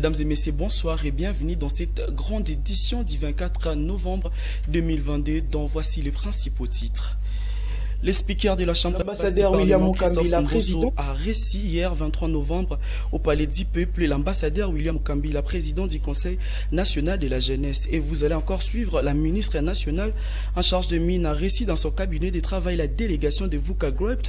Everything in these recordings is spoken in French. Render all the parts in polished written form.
Mesdames et messieurs, bonsoir et bienvenue dans cette grande édition du 24 novembre 2022 dont voici les principaux titres. Le speaker de la Chambre du Parlement, Christophe Mbosso, a reçu hier 23 novembre au Palais du Peuple l'ambassadeur William Mukambila, président du Conseil national de la jeunesse. Et vous allez encore suivre la ministre nationale en charge de mines a reçu dans son cabinet de travail la délégation de VUCA Group,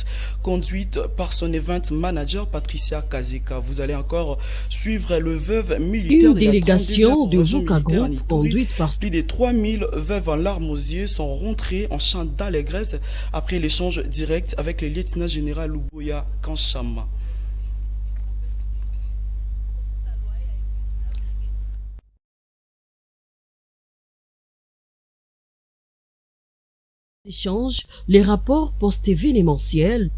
conduite par son event manager Patricia Kazeka. Vous allez encore suivre le veuve militaire de la délégation de VUCA Group, conduite par plus de 3000 veuves en larmes aux yeux sont rentrées en chant dans les Grèces après l'échange direct avec le lieutenant général Luboya Kanchama. Échange, les rapports post-événementiels.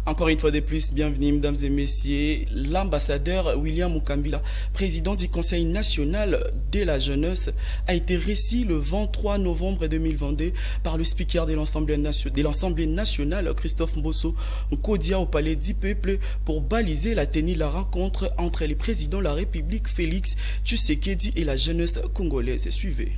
Encore une fois de plus, bienvenue mesdames et messieurs, l'ambassadeur William Mukambila, président du Conseil national de la jeunesse, a été reçu le 23 novembre 2022 par le speaker de l'Assemblée nationale, Christophe Mbosso, Nkodia au Palais du Peuple pour baliser la tenue de la rencontre entre les présidents de la République, Félix Tshisekedi et la jeunesse congolaise. Suivez.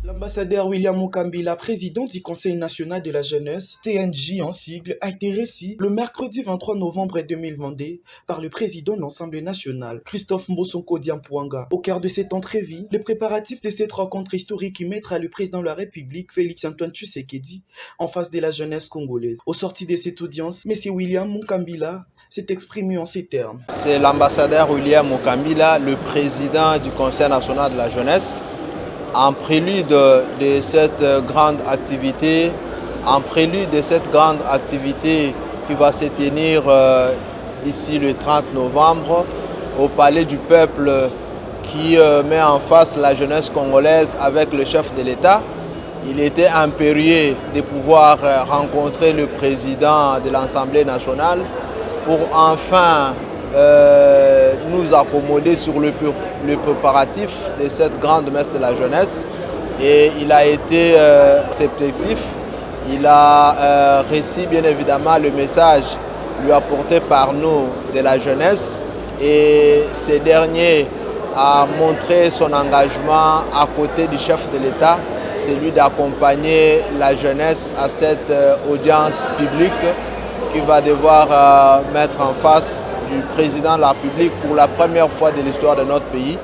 L'ambassadeur William Mukambila, président du Conseil national de la jeunesse, CNJ en sigle, a été reçu le mercredi 23 novembre 2022 par le président de l'Assemblée nationale, Christophe Mbosso Nkodia Mpuanga. Au cœur de cette entrevue, les préparatifs de cette rencontre historique qui mettra le président de la République, Félix Antoine Tshisekedi, en face de la jeunesse congolaise. Au sorti de cette audience, M. William Mukambila s'est exprimé en ces termes. C'est l'ambassadeur William Mukambila, le président du Conseil national de la jeunesse, en prélude de cette grande activité, qui va se tenir ici le 30 novembre au Palais du Peuple qui met en face la jeunesse congolaise avec le chef de l'État. Il était impérieux de pouvoir rencontrer le président de l'Assemblée nationale pour enfin nous accommoder sur le préparatif de cette grande messe de la jeunesse. Et il a été réceptif, il a reçu bien évidemment le message lui apporté par nous de la jeunesse, et ce dernier a montré son engagement à côté du chef de l'État, celui d'accompagner la jeunesse à cette audience publique qui va devoir mettre en face du président de la République pour la première fois de l'histoire de notre pays,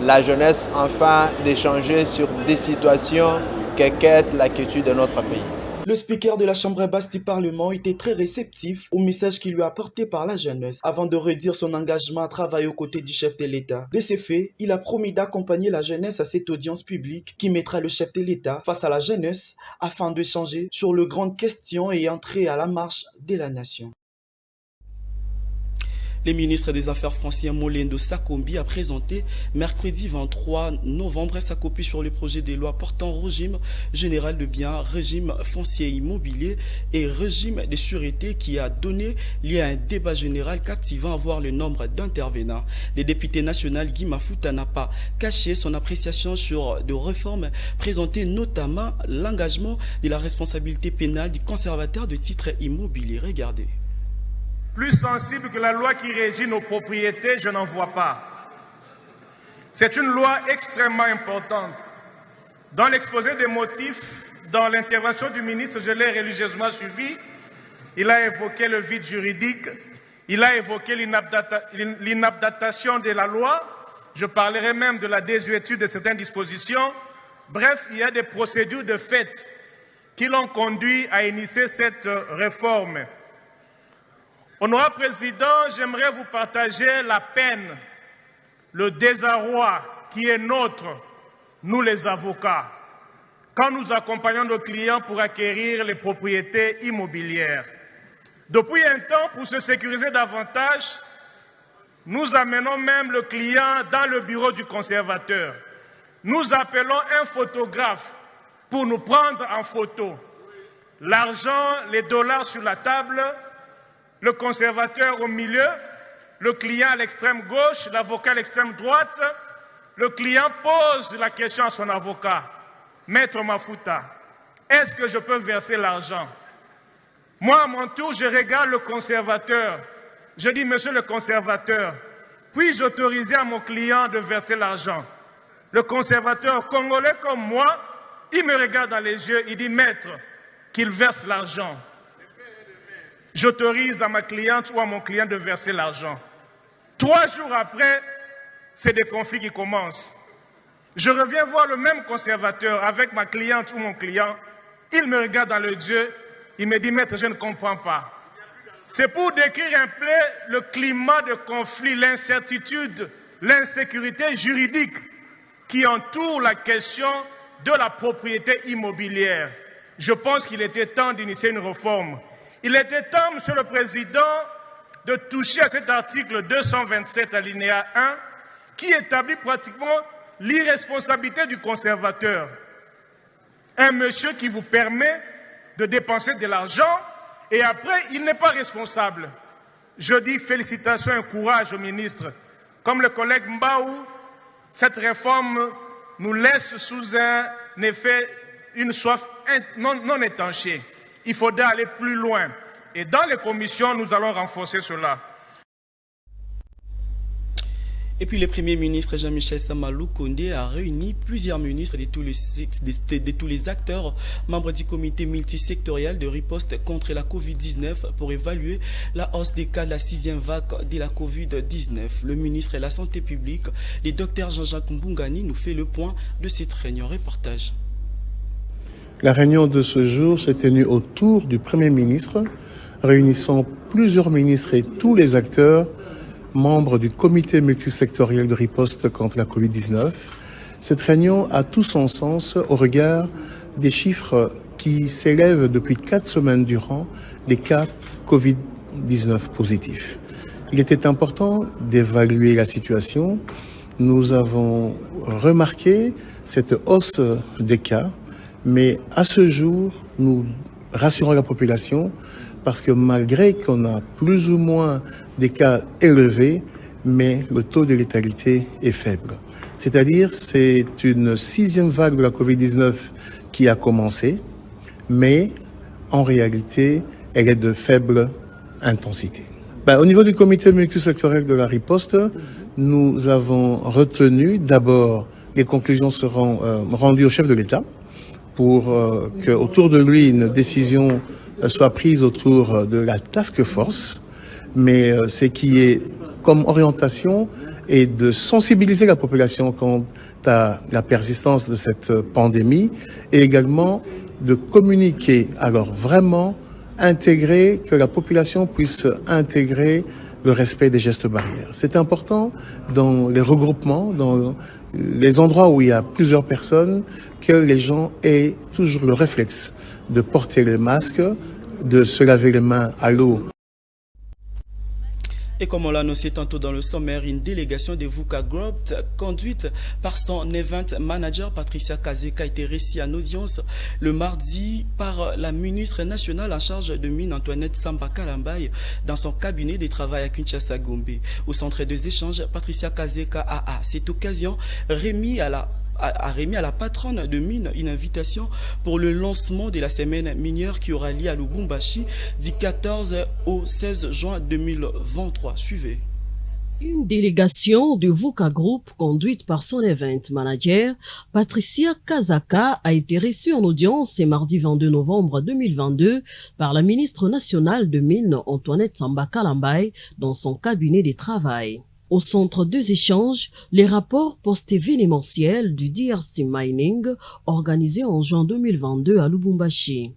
la jeunesse, enfin d'échanger sur des situations qu'inquiètent la quiétude de notre pays. Le speaker de la Chambre basse du Parlement était très réceptif au message qui lui a apporté par la jeunesse, avant de redire son engagement à travailler aux côtés du chef de l'État. De ces faits, il a promis d'accompagner la jeunesse à cette audience publique qui mettra le chef de l'État face à la jeunesse afin d'échanger sur les grandes questions et entrer à la marche de la nation. Le ministre des Affaires foncières Molendo Sakombi a présenté mercredi 23 novembre sa copie sur le projet de loi portant régime général de biens, régime foncier immobilier et régime de sûreté qui a donné lieu à un débat général captivant à voir le nombre d'intervenants. Le député national Guy Mafuta n'a pas caché son appréciation sur des réformes présentées, notamment l'engagement de la responsabilité pénale du conservateur de titres immobiliers. Regardez. Plus sensible que la loi qui régit nos propriétés, je n'en vois pas. C'est une loi extrêmement importante. Dans l'exposé des motifs, dans l'intervention du ministre, je l'ai religieusement suivi. Il a évoqué le vide juridique, il a évoqué l'inadaptation de la loi. Je parlerai même de la désuétude de certaines dispositions. Bref, il y a des procédures de fait qui l'ont conduit à initier cette réforme. Honorable Président, j'aimerais vous partager la peine, le désarroi qui est nôtre, nous les avocats, quand nous accompagnons nos clients pour acquérir les propriétés immobilières. Depuis un temps, pour se sécuriser davantage, nous amenons même le client dans le bureau du conservateur. Nous appelons un photographe pour nous prendre en photo. L'argent, les dollars sur la table, le conservateur au milieu, le client à l'extrême gauche, l'avocat à l'extrême droite. Le client pose la question à son avocat. Maître Mafuta, est-ce que je peux verser l'argent? Moi, à mon tour, je regarde le conservateur. Je dis, monsieur le conservateur, puis-je autoriser à mon client de verser l'argent? Le conservateur congolais comme moi, il me regarde dans les yeux, il dit, maître, qu'il verse l'argent. J'autorise à ma cliente ou à mon client de verser l'argent. 3 jours après, c'est des conflits qui commencent. Je reviens voir le même conservateur avec ma cliente ou mon client. Il me regarde dans les yeux, il me dit, maître, je ne comprends pas. C'est pour décrire un peu le climat de conflit, l'incertitude, l'insécurité juridique qui entoure la question de la propriété immobilière. Je pense qu'il était temps d'initier une réforme. Il était temps, Monsieur le Président, de toucher à cet article 227 alinéa 1 qui établit pratiquement l'irresponsabilité du conservateur. Un monsieur qui vous permet de dépenser de l'argent et après, il n'est pas responsable. Je dis félicitations et courage au ministre. Comme le collègue Mbaou, cette réforme nous laisse sous un effet, une soif non étanchée. Il faudra aller plus loin. Et dans les commissions, nous allons renforcer cela. Et puis le Premier ministre Jean-Michel Samalou Kondé a réuni plusieurs ministres de tous les acteurs, membres du comité multisectoriel de riposte contre la Covid-19 pour évaluer la hausse des cas de la 6e vague de la Covid-19. Le ministre de la Santé publique, le docteur Jean-Jacques Mbungani, nous fait le point de cette réunion. Reportage. La réunion de ce jour s'est tenue autour du Premier ministre, réunissant plusieurs ministres et tous les acteurs membres du comité multisectoriel de riposte contre la Covid-19. Cette réunion a tout son sens au regard des chiffres qui s'élèvent depuis 4 semaines durant des cas Covid-19 positifs. Il était important d'évaluer la situation. Nous avons remarqué cette hausse des cas, mais à ce jour, nous rassurons la population parce que malgré qu'on a plus ou moins des cas élevés, mais le taux de létalité est faible. C'est-à-dire, c'est une 6e vague de la Covid-19 qui a commencé, mais en réalité, elle est de faible intensité. Au niveau du comité multisectoriel de la riposte, nous avons retenu d'abord, les conclusions seront rendues au chef de l'État pour qu'autour de lui, une décision soit prise autour de la task force, mais ce qui est comme orientation est de sensibiliser la population quant à la persistance de cette pandémie et également de communiquer, alors vraiment intégrer, que la population puisse intégrer le respect des gestes barrières. C'est important dans les regroupements, dans les endroits où il y a plusieurs personnes, que les gens aient toujours le réflexe de porter le masque, de se laver les mains à l'eau. Et comme on l'a annoncé tantôt dans le sommaire, une délégation de VUCA Group, conduite par son event manager Patricia Kazeka, a été reçue en audience le mardi par la ministre nationale en charge de mines Antoinette Samba Kalambaye dans son cabinet de travail à Kinshasa Gombe. Au centre des échanges, Patricia Kazeka a à cette occasion remis à la patronne de mine une invitation pour le lancement de la semaine minière qui aura lieu à Lubumbashi du 14 au 16 juin 2023. Suivez. Une délégation de VUCA Group conduite par son event manager, Patricia Kazeka, a été reçue en audience ce mardi 22 novembre 2022 par la ministre nationale de mines Antoinette Samba Kalambaye dans son cabinet de travail. Au centre des échanges, les rapports post-événementiels du DRC Mining organisé en juin 2022 à Lubumbashi.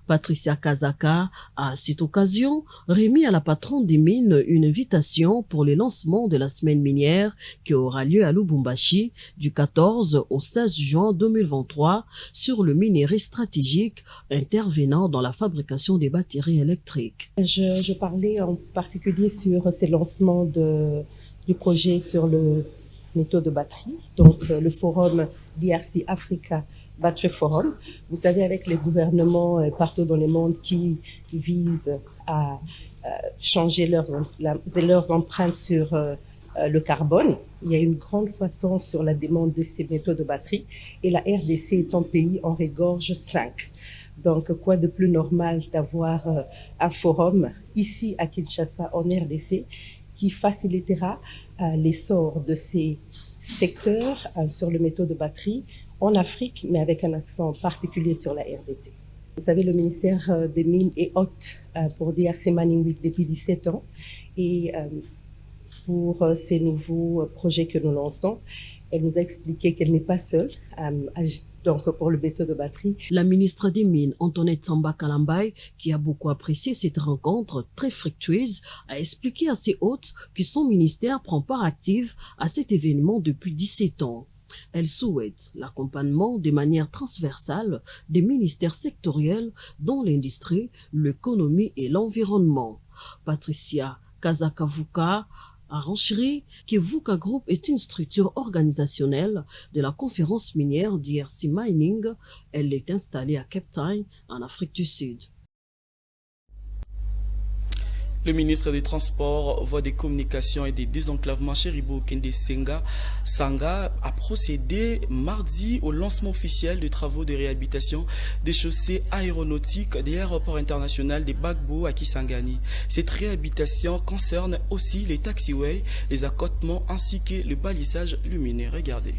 Patricia Kazeka a à cette occasion remis à la patronne des mines une invitation pour le lancement de la semaine minière qui aura lieu à Lubumbashi du 14 au 16 juin 2023 sur le minerai stratégique intervenant dans la fabrication des batteries électriques. Je parlais en particulier sur ce lancement du projet sur le métaux de batterie, donc le forum DRC Africa Battery Forum. Vous savez, avec les gouvernements partout dans le monde qui visent à changer leurs empreintes sur le carbone, il y a une grande croissance sur la demande de ces métaux de batterie et la RDC est un pays en regorge 5. Donc, quoi de plus normal d'avoir un forum ici à Kinshasa, en RDC, qui facilitera l'essor de ces secteurs sur le métaux de batterie en Afrique, mais avec un accent particulier sur la RDC. Vous savez, le ministère des Mines est hôte pour DRC Mining Week depuis 17 ans. Et pour ces nouveaux projets que nous lançons, elle nous a expliqué qu'elle n'est pas seule, donc pour le métaux de batterie. La ministre des Mines, Antoinette Samba Kalambay, qui a beaucoup apprécié cette rencontre très fructueuse, a expliqué à ses hôtes que son ministère prend part active à cet événement depuis 17 ans. Elle souhaite l'accompagnement de manière transversale des ministères sectoriels dans l'industrie, l'économie et l'environnement. Patricia Kazakavuka a renchéri que VUCA Group est une structure organisationnelle de la conférence minière DRC Mining. Elle est installée à Cape Town, en Afrique du Sud. Le ministre des Transports, Voies des Communications et des Désenclavements, Cheribo Kende Sanga, a procédé mardi au lancement officiel des travaux de réhabilitation des chaussées aéronautiques de l'aéroport international de Bagbo à Kisangani. Cette réhabilitation concerne aussi les taxiways, les accotements ainsi que le balisage lumineux. Regardez.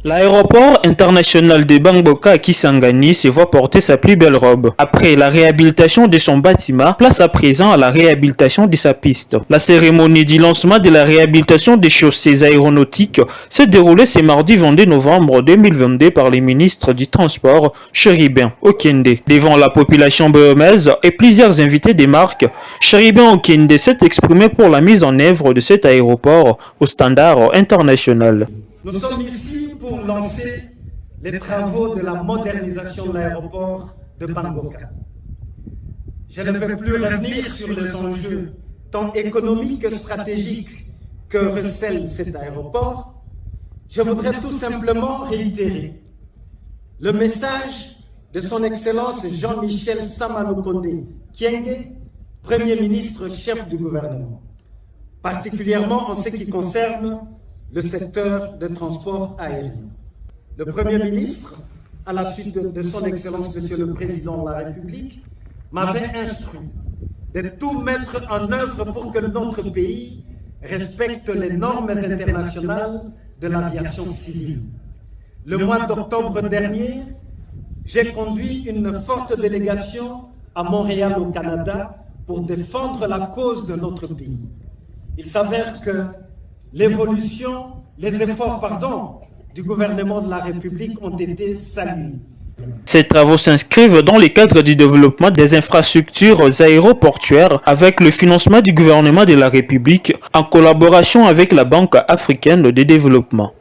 L'aéroport international de Bangboka à Kisangani se voit porter sa plus belle robe. Après la réhabilitation de son bâtiment, place à présent à la réhabilitation de sa piste. La cérémonie du lancement de la réhabilitation des chaussées aéronautiques s'est déroulée ce mardi 22 novembre 2022 par les ministres du Transport, Cheribin Okende. Devant la population burundaise et plusieurs invités des marques, Cheribin Okende s'est exprimé pour la mise en œuvre de cet aéroport au standard international. Nous sommes ici pour lancer les travaux de la modernisation de l'aéroport de Bangboka. Je ne vais plus revenir sur les enjeux tant économiques que stratégiques que recèle cet aéroport. Je voudrais tout simplement réitérer le message de son Excellence Jean-Michel Samalukonde Kyenge, Premier ministre chef du gouvernement, particulièrement en ce qui concerne le secteur de transport aérien. Le Premier ministre, à la suite de son Excellence Monsieur le Président de la République, m'avait instruit de tout mettre en œuvre pour que notre pays respecte les normes internationales de l'aviation civile. Le mois d'octobre dernier, j'ai conduit une forte délégation à Montréal au Canada pour défendre la cause de notre pays. Il s'avère que les efforts du gouvernement de la République ont été salués. Ces travaux s'inscrivent dans le cadre du développement des infrastructures aéroportuaires avec le financement du gouvernement de la République en collaboration avec la Banque africaine de développement.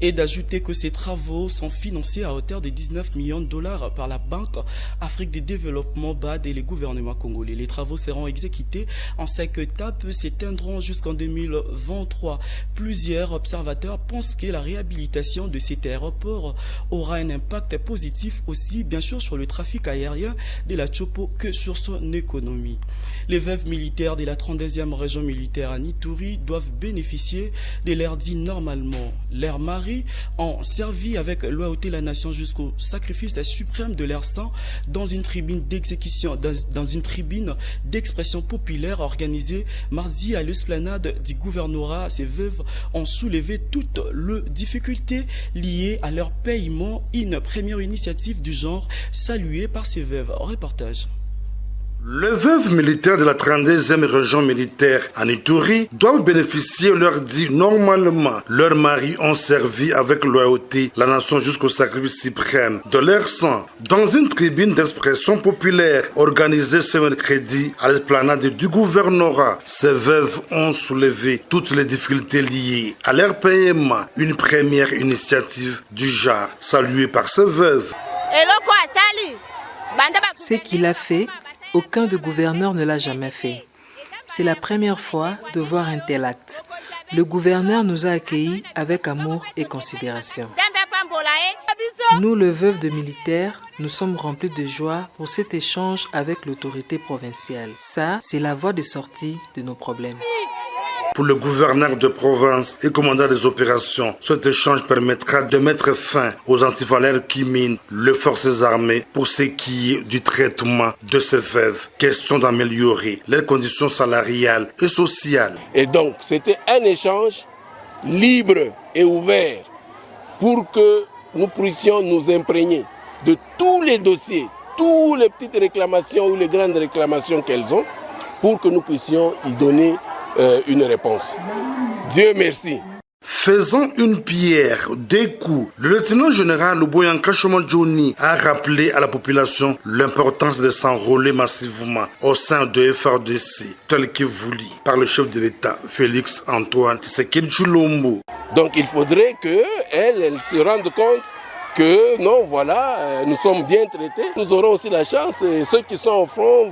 Et d'ajouter que ces travaux sont financés à hauteur de 19 millions de dollars par la Banque Afrique de Développement BAD et le gouvernement congolais. Les travaux seront exécutés en 5 étapes, s'éteindront jusqu'en 2023. Plusieurs observateurs pensent que la réhabilitation de cet aéroport aura un impact positif aussi, bien sûr, sur le trafic aérien de la Tchopo que sur son économie. Les veuves militaires de la 32e région militaire à Ituri doivent bénéficier de l'air dit normalement. L'air mari ont servi avec loyauté la nation jusqu'au sacrifice suprême de leur sang dans une tribune d'exécution, dans une tribune d'expression populaire organisée mardi à l'esplanade du gouvernorat. Ces veuves ont soulevé toutes les difficultés liées à leur paiement, une première initiative du genre saluée par ces veuves. Reportage. Les veuves militaires de la 32e région militaire en Ituri doivent bénéficier, leur dit normalement. Leurs maris ont servi avec loyauté la nation jusqu'au sacrifice suprême de leur sang. Dans une tribune d'expression populaire organisée ce mercredi à l'esplanade du gouvernorat, ces veuves ont soulevé toutes les difficultés liées à leur paiement. Une première initiative du genre saluée par ces veuves. Ce qu'il a fait, aucun de gouverneur ne l'a jamais fait. C'est la première fois de voir un tel acte. Le gouverneur nous a accueillis avec amour et considération. Nous, le veuve de militaires, nous sommes remplis de joie pour cet échange avec l'autorité provinciale. Ça, c'est la voie de sortie de nos problèmes. Pour le gouverneur de province et commandant des opérations, cet échange permettra de mettre fin aux antivaleurs qui minent les forces armées pour ce qui est du traitement de ces veuves. Question d'améliorer leurs conditions salariales et sociales. Et donc, c'était un échange libre et ouvert pour que nous puissions nous imprégner de tous les dossiers, toutes les petites réclamations ou les grandes réclamations qu'elles ont, pour que nous puissions y donner une réponse. Dieu merci. Faisant une pierre, deux coups, le lieutenant général Boyanka Johnny a rappelé à la population l'importance de s'enrôler massivement au sein de FARDC, tel que voulu par le chef de l'État, Félix Antoine Tshisekedi Tshilombo. Donc il faudrait qu'elle se rende compte que non, voilà, nous sommes bien traités. Nous aurons aussi la chance, et ceux qui sont au front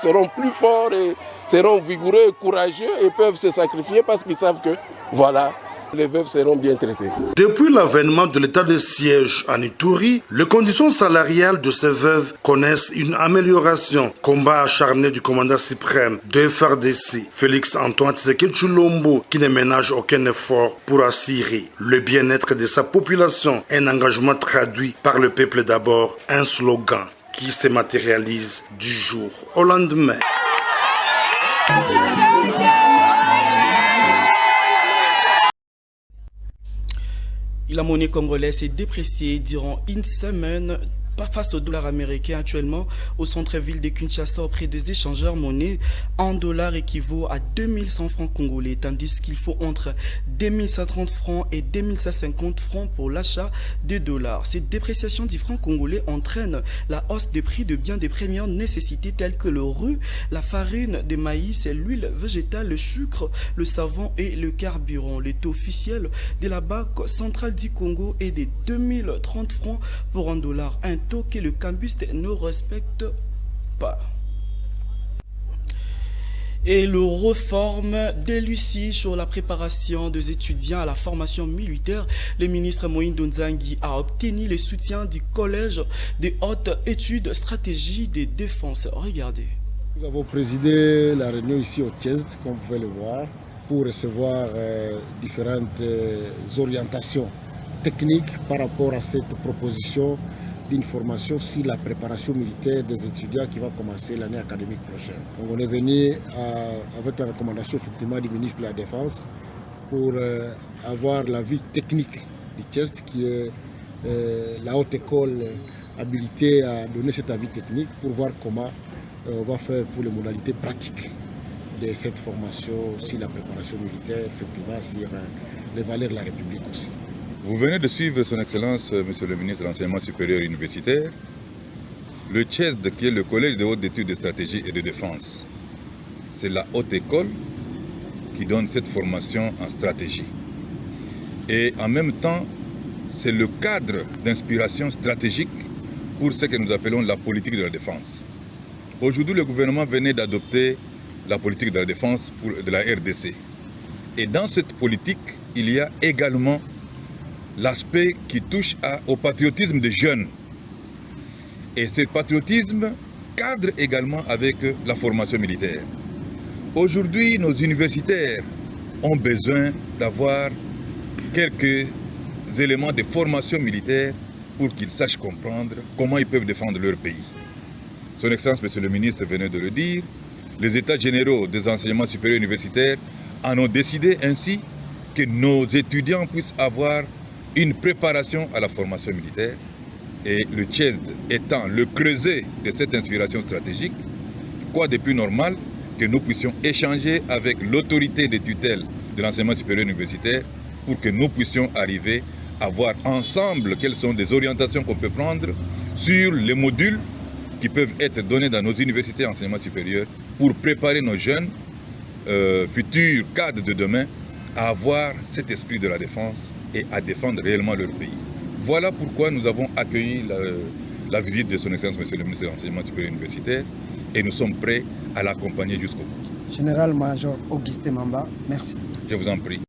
seront plus forts et seront vigoureux et courageux et peuvent se sacrifier parce qu'ils savent que, voilà, les veuves seront bien traitées. Depuis l'avènement de l'état de siège en Ituri, les conditions salariales de ces veuves connaissent une amélioration. Combat acharné du commandant suprême de FARDC, Félix Antoine Tshisekedi Tshilombo, qui ne ménage aucun effort pour assurer le bien-être de sa population. Un engagement traduit par le peuple d'abord, un slogan qui se matérialise du jour au lendemain. La monnaie congolaise est dépréciée durant une semaine face au dollar américain. Actuellement, au centre-ville de Kinshasa, auprès des échangeurs, monnaie en dollars équivaut à 2100 francs congolais, tandis qu'il faut entre 2130 francs et 2150 francs pour l'achat des dollars. Cette dépréciation du franc congolais entraîne la hausse des prix de biens de première nécessité tels que le riz, la farine de maïs, l'huile végétale, le sucre, le savon et le carburant. Le taux officiel de la Banque centrale du Congo est de 2030 francs pour un dollar, un taux que le cambiste ne respecte pas. Et le réforme de Lucie sur la préparation des étudiants à la formation militaire. Le ministre Moïndo Nzangi a obtenu le soutien du Collège des hautes études stratégie de défense. Regardez. Nous avons présidé la réunion ici au Tchèze, comme vous pouvez le voir, pour recevoir différentes orientations techniques par rapport à cette proposition d'une formation sur la préparation militaire des étudiants qui va commencer l'année académique prochaine. Donc on est venu avec la recommandation effectivement du ministre de la Défense pour avoir l'avis technique du test qui est la haute école habilitée à donner cet avis technique pour voir comment on va faire pour les modalités pratiques de cette formation sur la préparation militaire, effectivement sur les valeurs de la République aussi. Vous venez de suivre son Excellence, Monsieur le ministre de l'Enseignement supérieur universitaire, le CHED, qui est le Collège de hautes études de stratégie et de défense. C'est la haute école qui donne cette formation en stratégie. Et en même temps, c'est le cadre d'inspiration stratégique pour ce que nous appelons la politique de la défense. Aujourd'hui, le gouvernement venait d'adopter la politique de la défense de la RDC. Et dans cette politique, il y a également l'aspect qui touche au patriotisme des jeunes. Et ce patriotisme cadre également avec la formation militaire. Aujourd'hui, nos universitaires ont besoin d'avoir quelques éléments de formation militaire pour qu'ils sachent comprendre comment ils peuvent défendre leur pays. Son Excellence, Monsieur le ministre, venait de le dire, les États généraux des enseignements supérieurs universitaires en ont décidé ainsi que nos étudiants puissent avoir une préparation à la formation militaire et le TCHED étant le creuset de cette inspiration stratégique, quoi de plus normal que nous puissions échanger avec l'autorité de tutelle de l'enseignement supérieur universitaire pour que nous puissions arriver à voir ensemble quelles sont les orientations qu'on peut prendre sur les modules qui peuvent être donnés dans nos universités d'enseignement supérieur pour préparer nos jeunes futurs cadres de demain à avoir cet esprit de la défense et à défendre réellement leur pays. Voilà pourquoi nous avons accueilli la visite de son Excellence, Monsieur le ministre de l'Enseignement supérieur universitaire, et nous sommes prêts à l'accompagner jusqu'au bout. Général-Major Augustin Mamba, merci. Je vous en prie.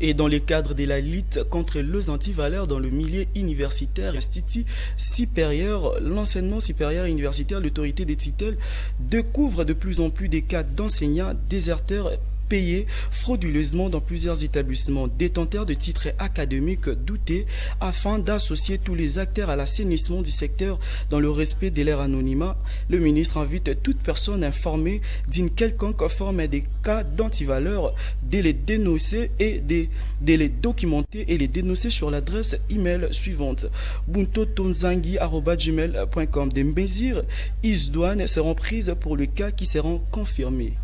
Et dans le cadre de la lutte contre les antivaleurs dans le milieu universitaire, l'Institut supérieur, l'enseignement supérieur universitaire, l'autorité des tutelles découvre de plus en plus des cas d'enseignants déserteurs payés frauduleusement dans plusieurs établissements détenteurs de titres académiques doutés afin d'associer tous les acteurs à l'assainissement du secteur dans le respect de leur anonymat. Le ministre invite toute personne informée d'une quelconque forme des cas d'antivaleurs de les dénoncer et de les documenter et les dénoncer sur l'adresse email suivante buntotonzangi@gmail.com. Des mesures idoines seront prises pour le cas qui seront confirmés.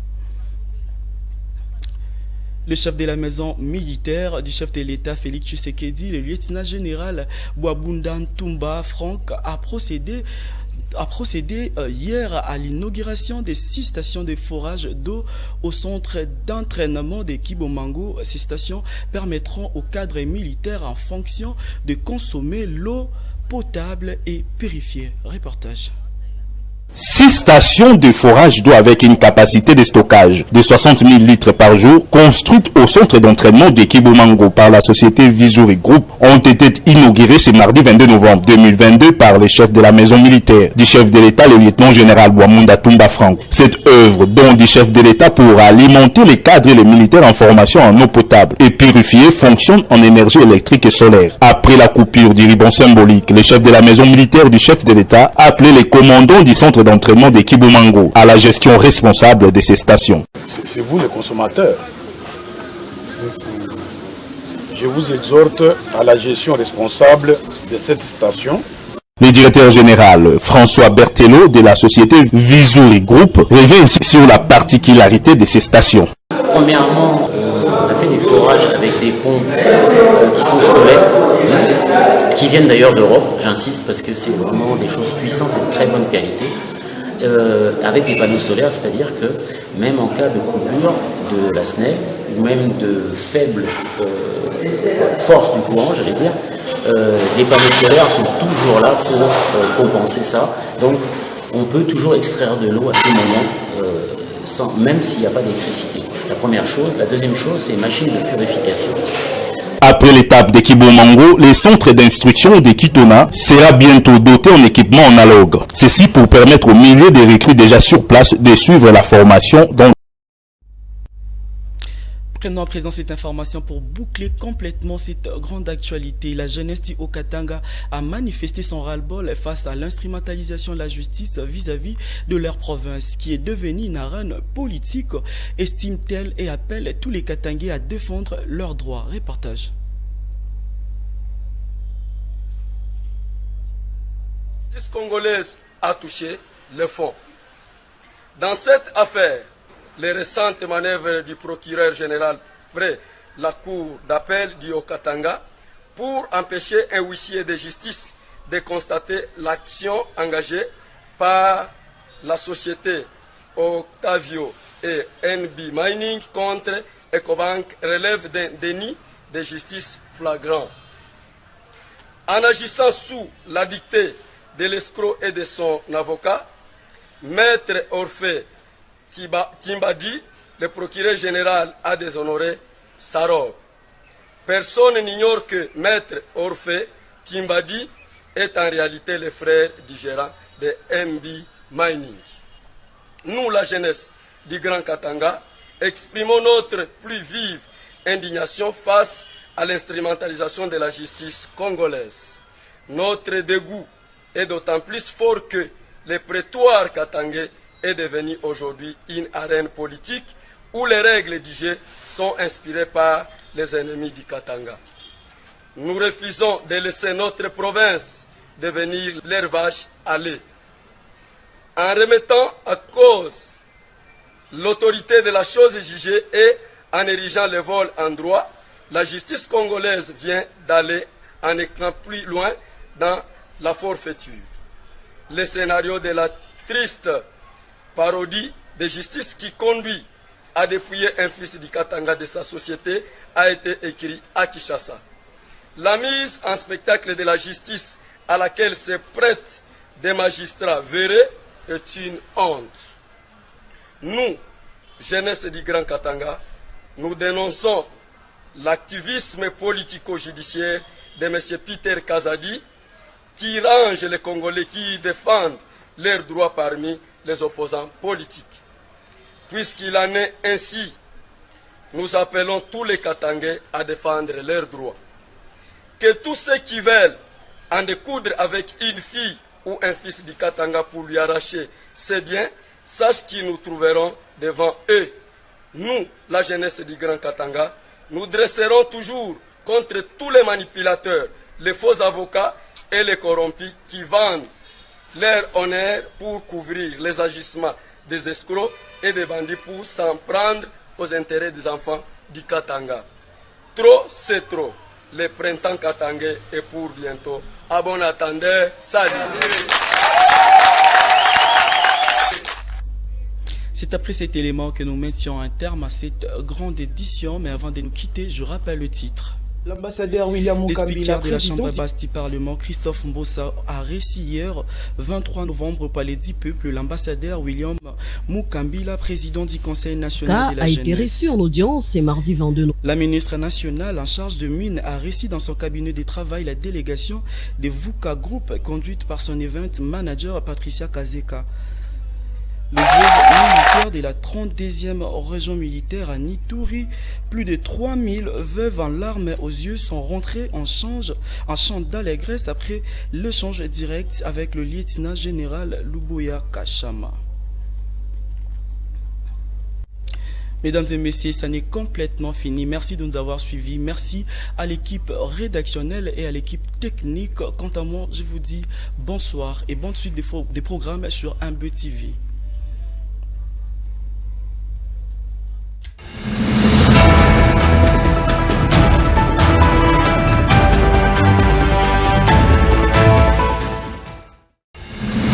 Le chef de la maison militaire du chef de l'État, Félix Tshisekedi, le lieutenant général Bouabunda Ntumba Franck, a procédé hier à l'inauguration des 6 stations de forage d'eau au centre d'entraînement de Kibomango. Ces stations permettront aux cadres militaires en fonction de consommer l'eau potable et purifiée. Reportage. 6 stations de forage d'eau avec une capacité de stockage de 60 000 litres par jour, construites au centre d'entraînement de Kibomango par la société Vizuri Group, ont été inaugurées ce mardi 22 novembre 2022 par le chef de la maison militaire du chef de l'État, le lieutenant-général Bouabunda Ntumba Franck. Cette œuvre, dont du chef de l'État pour alimenter les cadres et les militaires en formation en eau potable et purifiée, fonctionne en énergie électrique et solaire. Après la coupure du ruban symbolique, le chef de la maison militaire du chef de l'État a appelé les commandants du centre d'entraînement de Kibomango à la gestion responsable de ces stations. C'est vous les consommateurs. Je vous exhorte à la gestion responsable de cette station. Le directeur général François Berthelot de la société Vizuri Group revient ici sur la particularité de ces stations. Premièrement, on a fait des forages avec des pompes qui sont solaires, qui viennent d'ailleurs d'Europe, j'insiste parce que c'est vraiment des choses puissantes et de très bonne qualité. Avec des panneaux solaires, c'est-à-dire que même en cas de coupure de la SNEL, ou même de faible force du courant, j'allais dire, les panneaux solaires sont toujours là pour compenser ça. Donc on peut toujours extraire de l'eau à tout moment, même s'il n'y a pas d'électricité. La première chose. La deuxième chose, c'est les machines de purification. Après l'étape de Kibomango, le centre d'instruction de Kitona sera bientôt doté en équipement analogue. Ceci pour permettre aux milliers de recrues déjà sur place de suivre la formation dans. Prenons à présent cette information pour boucler complètement cette grande actualité. La jeunesse du Haut-Katanga a manifesté son ras-le-bol face à l'instrumentalisation de la justice vis-à-vis de leur province, qui est devenue une arène politique, estime-t-elle, et appelle tous les Katangais à défendre leurs droits. Reportage. La justice congolaise a touché le fond. Dans cette affaire, les récentes manœuvres du procureur général près la cour d'appel du Haut-Katanga pour empêcher un huissier de justice de constater l'action engagée par la société Octavio et NB Mining contre Ecobank relève d'un déni de justice flagrant. En agissant sous la dictée de l'escroc et de son avocat, Maître Orphée Timbadi, le procureur général, a déshonoré sa robe. Personne n'ignore que Maître Orphée Timbadi est en réalité le frère du gérant de MB Mining. Nous, la jeunesse du Grand Katanga, exprimons notre plus vive indignation face à l'instrumentalisation de la justice congolaise. Notre dégoût est d'autant plus fort que le prétoire katangais est devenu aujourd'hui une arène politique où les règles du jeu sont inspirées par les ennemis du Katanga. Nous refusons de laisser notre province devenir leur vache à lait. En remettant à cause l'autorité de la chose jugée et en érigeant le vol en droit, la justice congolaise vient d'aller un écran plus loin dans la forfaiture. Le scénario de la triste parodie de justice qui conduit à dépouiller un fils du Katanga de sa société a été écrit à Kinshasa. La mise en spectacle de la justice à laquelle se prêtent des magistrats véreux est une honte. Nous, jeunesse du Grand Katanga, nous dénonçons l'activisme politico-judiciaire de M. Peter Kazadi, qui range les Congolais qui défendent leurs droits parmi les opposants politiques. Puisqu'il en est ainsi, nous appelons tous les Katangais à défendre leurs droits. Que tous ceux qui veulent en découdre avec une fille ou un fils du Katanga pour lui arracher ses biens, sachent qu'ils nous trouveront devant eux. Nous, la jeunesse du Grand Katanga, nous dresserons toujours contre tous les manipulateurs, les faux avocats et les corrompus qui vendent leur honneur pour couvrir les agissements des escrocs et des bandits pour s'en prendre aux intérêts des enfants du Katanga. Trop, c'est trop. Le printemps katangais est pour bientôt. À bon attendeur, salut. C'est après cet élément que nous mettions un terme à cette grande édition, mais avant de nous quitter, je rappelle le titre. L'ambassadeur William Mukambila, le speaker de la Chambre basse du Parlement, Christophe Mbossa, a reçu hier, 23 novembre, au Palais du Peuple, l'ambassadeur William Mukambila, président du Conseil national de la jeunesse. A été reçu en audience ce mardi 22 novembre. La ministre nationale en charge de mines a reçu dans son cabinet de travail la délégation de VUCA Group, conduite par son event manager Patricia Kazeka. Le veuve militaire de la 32e région militaire à Nitouri, plus de 3000 veuves en larmes aux yeux sont rentrées en chant d'allégresse après l'échange direct avec le lieutenant général Luboya Kachama. Mesdames et messieurs, ça n'est complètement fini. Merci de nous avoir suivis. Merci à l'équipe rédactionnelle et à l'équipe technique. Quant à moi, je vous dis bonsoir et bonne suite des programmes sur Ambe TV.